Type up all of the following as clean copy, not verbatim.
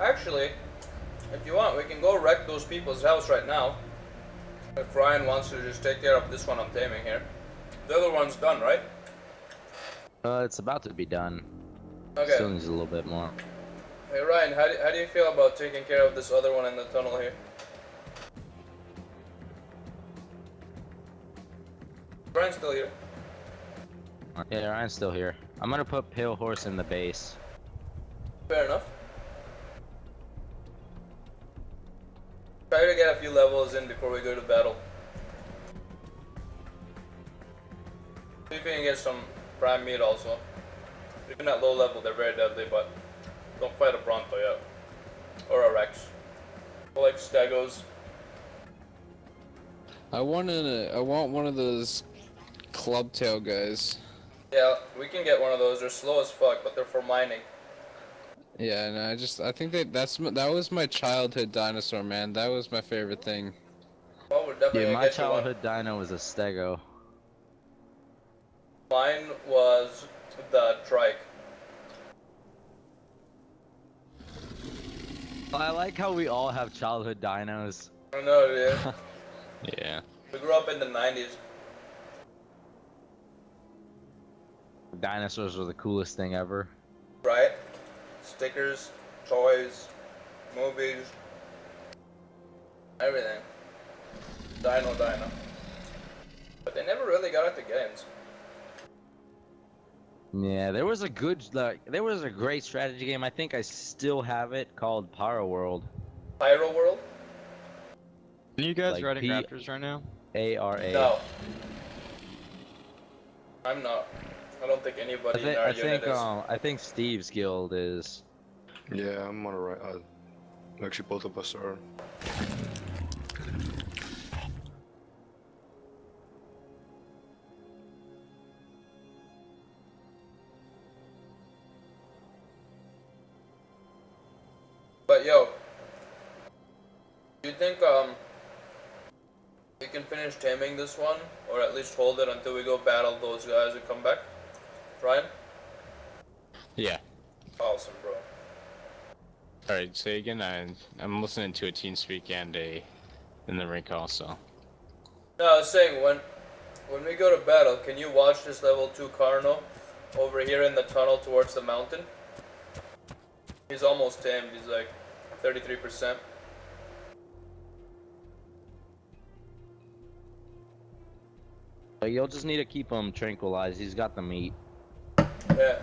Actually, if you want, we can go wreck those people's house right now. If Ryan wants to just take care of this one I'm taming here. The other one's done, right? It's about to be done. Okay. Still needs a little bit more. Hey Ryan, how do you feel about taking care of this other one in the tunnel here? Ryan's still here. Yeah, Ryan's still here. I'm gonna put Pale Horse in the base. Fair enough. Try to get a few levels in before we go to battle. See if we can get some prime meat also. Even at low level, they're very deadly, but don't fight a Bronto yet. Or a Rex. I like Stegos. I want one of those club tail guys. Yeah, we can get one of those. They're slow as fuck, but they're for mining. Yeah, and I think that was my childhood dinosaur, man. That was my favorite thing. Well, we're definitely Yeah, gonna my get you one. childhood dino was a Stego. Mine was the trike. I like how we all have childhood dinos. I know, dude. Yeah. We grew up in the 90s. Dinosaurs were the coolest thing ever. Right? Stickers, toys, movies, everything. Dino. But they never really got into games. Yeah, there was a great strategy game. I think I still have it called Pyro World. Pyro World? Are you guys Like riding Raptors right now? P-A-R-A. No. I'm not. I don't think anybody in our unit is. I think Steve's guild is. Yeah, I'm on the right. Actually, both of us are. But yo, do you think we can finish taming this one, or at least hold it until we go battle those guys and come back? Ryan? Yeah. Awesome, bro. Alright, say again. I'm listening to a TeamSpeak and in the rink also. No, I was saying when we go to battle, can you watch this level 2 Carno over here in the tunnel towards the mountain? He's almost tamed. He's like 33%. But you'll just need to keep him tranquilized. He's got the meat. Yeah.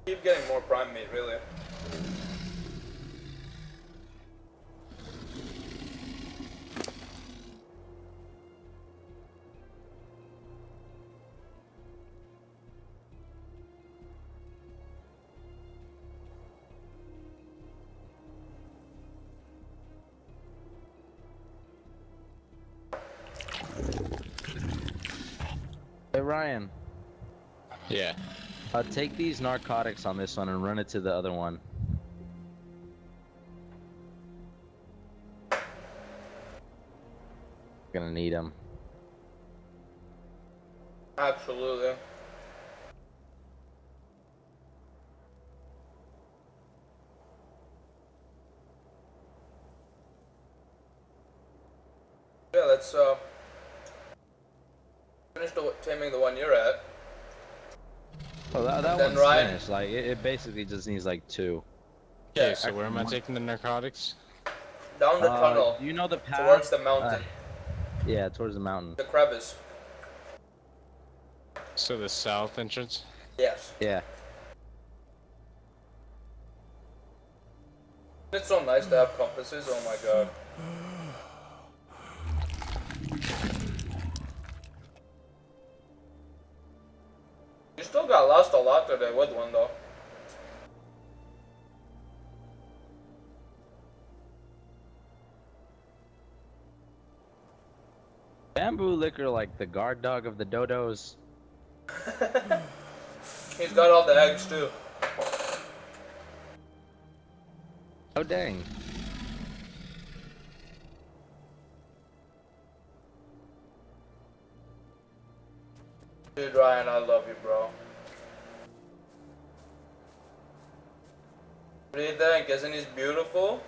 Keep getting more prime meat, really. Hey Ryan, Yeah. take these narcotics on this one and run it to the other one. Gonna need them. Absolutely. Yeah, let's finish taming the one you're at. Oh, that Then one's Ryan- finished. Like it basically just needs like 2. Okay, Yeah. so where am I taking the narcotics? Down the tunnel You know the path towards the mountain, yeah, towards the mountain. the crevice. So the south entrance? Yes. Yeah. It's so nice to have compasses. Oh my god. You still got lost a lot today with one though. Bamboo liquor like the guard dog of the dodos. He's got all the eggs too. Oh dang. Dude, Ryan, I love you, bro. What do you think? Isn't he beautiful?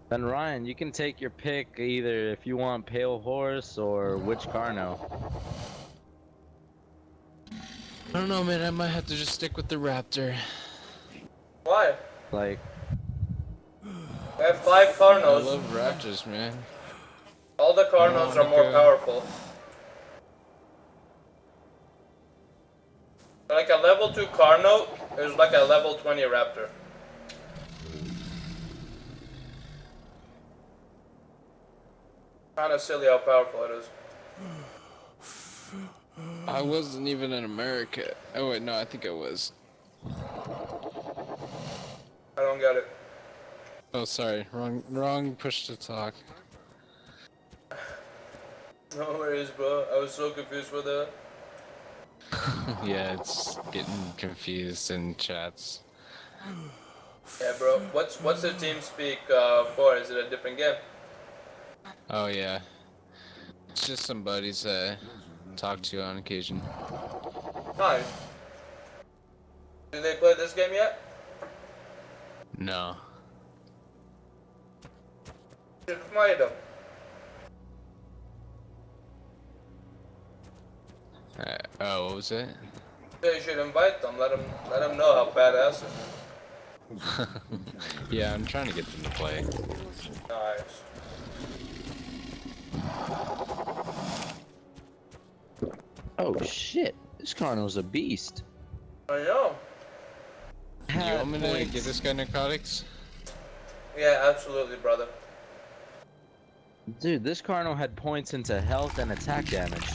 Then Ryan, you can take your pick either if you want Pale Horse or which Carno. I don't know, man. I might have to just stick with the Raptor. Why? Like, We have 5 I Carnos. love Raptors, man. All the Carnos are more powerful. Like a level 2 Carno is like a level 20 Raptor. Kinda silly how powerful it is. I wasn't even in America. Oh wait, no, I think I was. I don't get it. Oh, sorry, wrong push to talk. No worries, bro. I was so confused with that. Yeah, it's getting confused in chats. Yeah, bro. What's the team speak for? Is it a different game? Oh yeah, it's just some buddies I talk to on occasion. Nice. Did they play this game yet? No. Should play them. Oh, what was it? They should invite them. Let them know how badass it is. Yeah, I'm trying to get them to play. Nice. oh shit, this Carno's a beast. I know. You want me to get this guy narcotics? Yeah, absolutely, brother. Dude, this Carno had points into health and attack damage.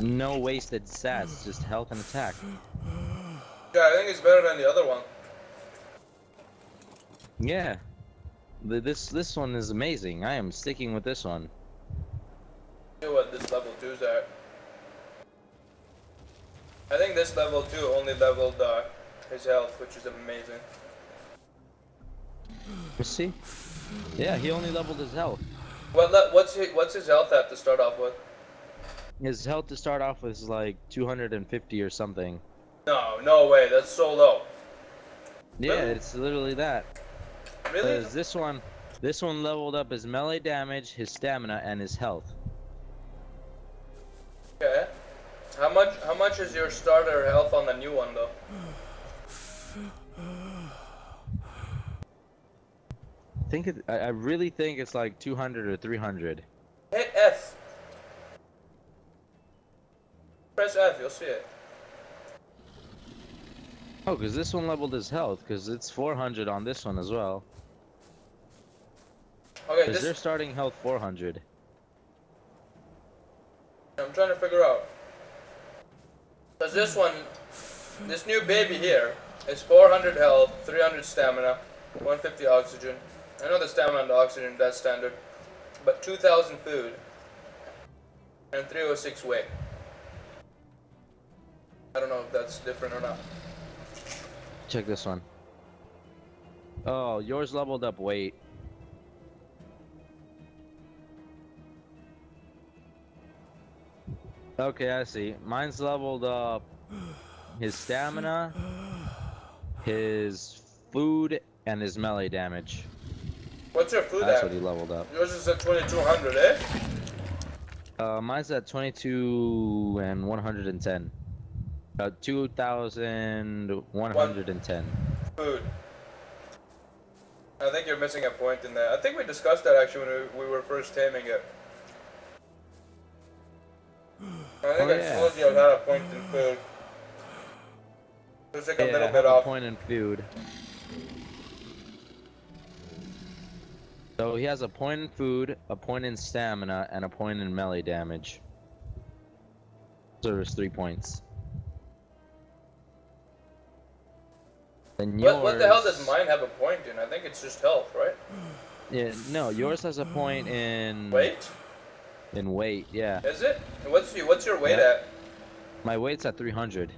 No wasted stats, just health and attack. Yeah, I think it's better than the other one. Yeah. This one is amazing. I am sticking with this one. See what this level 2's at. I think this level 2 only leveled his health, which is amazing. Let's see. Yeah, he only leveled his health. What's his health at to start off with? His health to start off was like 250 or something. No way. That's so low. Yeah, Really? it's literally that. Really? Because this one leveled up his melee damage, his stamina, and his health. Okay. How much is your starter health on the new one though? I really think it's like 200 or 300. Hit F. Press F, you'll see it. Oh, because this one leveled his health, because it's 400 on this one as well. Okay, Because their starting health 400. I'm trying to figure out. Because this new baby here is 400 health, 300 stamina, 150 oxygen. I know the stamina and the oxygen, that's standard. But 2,000 food. And 306 weight. I don't know if that's different or not. Check this one. Oh, yours leveled up weight. Okay, I see. Mine's leveled up his stamina, his food, and his melee damage. What's your food That's at? what he leveled up. Yours is at 2,200, eh? Mine's at 22 and 110. 2,110. Food. I think you're missing a point in there. I think we discussed that actually when we were first taming it. I think I told you I had a point in food. Just like a Yeah, little I bit have a off. point in food. So he has a point in food, a point in stamina, and a point in melee damage. So there's 3 points. Then yours... What the hell does mine have a point in? I think it's just health, right? Yeah, no, yours has a point in... Weight? In weight, yeah. Is it? What's your weight Yeah. at? My weight's at 300.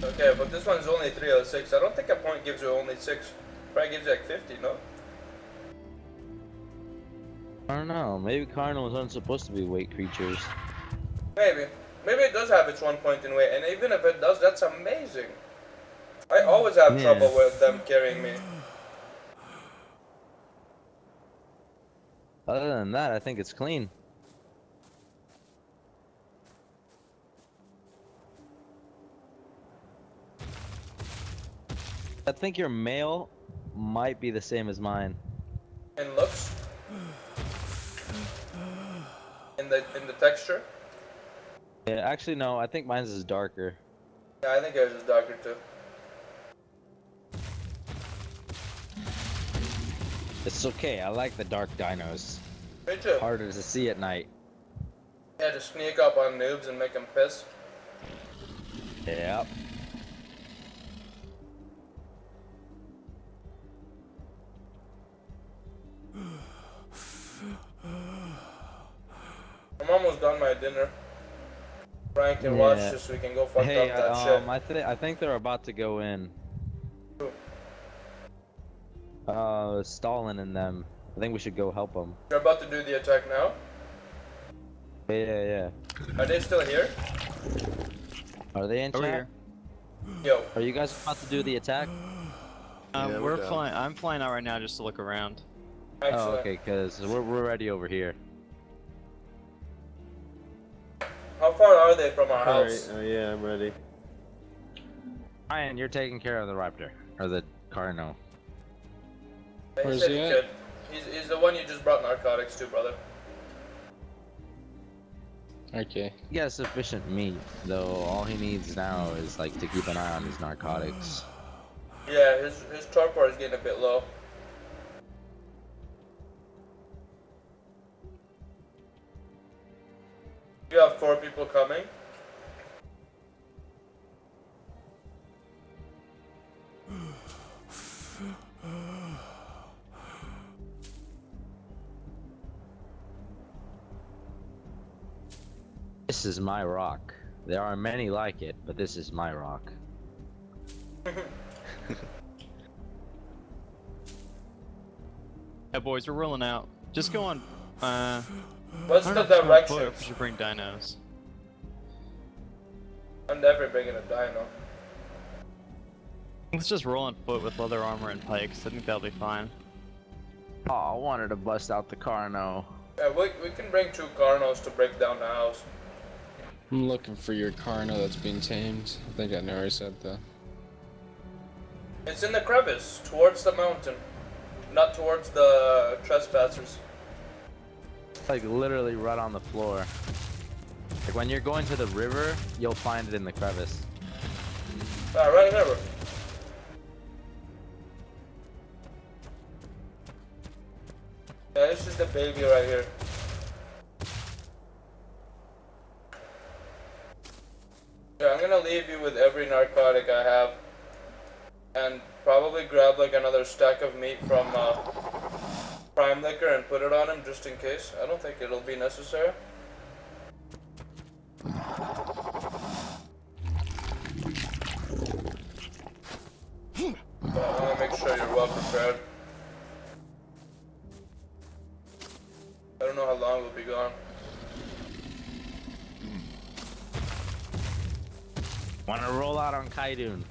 Okay, but this one's only 306. I don't think a point gives you only 6. Probably gives you like 50, no? I don't know, maybe cardinals aren't supposed to be weight creatures. Maybe. Maybe it does have its 1 point in weight, and even if it does, that's amazing. I always have Yeah. trouble with them carrying me. Other than that, I think it's clean. I think your mail might be the same as mine. In looks, in the texture. Yeah, actually, no. I think mine's is darker. Yeah, I think yours is darker too. It's okay. I like the dark dinos. Me too. Harder to see at night. Yeah, to sneak up on noobs and make them piss. Yep. I'm almost done my dinner. Brian can watch Yeah. this so we can go fuck Hey, up that shit. I think they're about to go in. Who? Stalin and them. I think we should go help them. You're about to do the attack now? Yeah. Are they still here? Are they in Over chat? here. Yo, Are you guys about to do the attack? Yeah, we're We're down. flying. I'm flying out right now just to look around. Oh, excellent. okay, cause we're ready over here. How far are they from our Alright, house? yeah, I'm ready. Ryan, you're taking care of the Raptor or the Carno. He Where's said he he at? could. He's the one you just brought narcotics to, brother. Okay. He has sufficient meat, though. All he needs now is like to keep an eye on his narcotics. Yeah, his torpor is getting a bit low. You have 4 people coming. This is my rock. There are many like it, but this is my rock. Yeah, boys, we're rolling out. Just go on. What's I the don't know if we should direction? We should bring dinos. I'm never bringing a dino. Let's just roll on foot with leather armor and pikes. I think that'll be fine. Oh, I wanted to bust out the Carno. Yeah, we can bring 2 Carnos to break down the house. I'm looking for your Carno that's being tamed. I think I know where I said that. It's in the crevice, towards the mountain. Not towards the trespassers. Like literally right on the floor. Like when you're going to the river, you'll find it in the crevice. Right here. Yeah, this is the baby right here. Yeah, I'm gonna leave you with every narcotic I have. And probably grab like another stack of meat from Prime Liquor and put it on him just in case. I don't think it'll be necessary. But I wanna make sure you're well prepared. I don't know how long we'll be gone. Wanna roll out on Kaidun?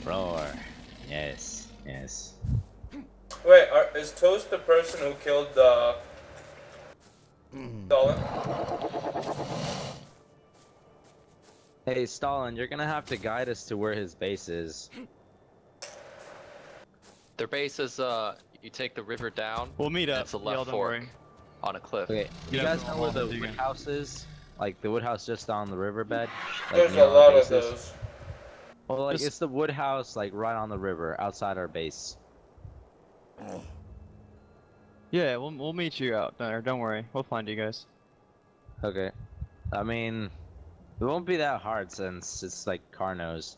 Roar. Yes. Wait, is Toast the person who killed Stalin? Hey, Stalin, you're gonna have to guide us to where his base is. Their base is, you take the river down, We'll meet up. it's a Y'all left don't fork worry. on a cliff. Okay, you Yeah, guys know where the I'll dig wood in. house is? Like the wood house just on the riverbed? Like There's near a our lot of bases? those. Well, like Just- it's the wood house, like right on the river, outside our base. Yeah, we'll meet you out there. Don't worry. We'll find you guys. Okay. I mean, it won't be that hard since it's like Carnos.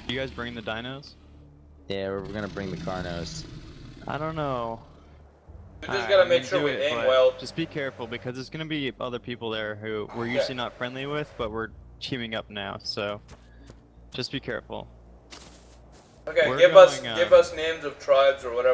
You guys bring the dinos? Yeah, we're gonna bring the Carnos. I don't know. We just Alright, gotta I'm make gonna sure do we it, aim but well. Just be careful because there's gonna be other people there who we're Yeah. usually not friendly with, but we're teaming up now. So just be careful. Okay, We're give going, us names of tribes or whatever.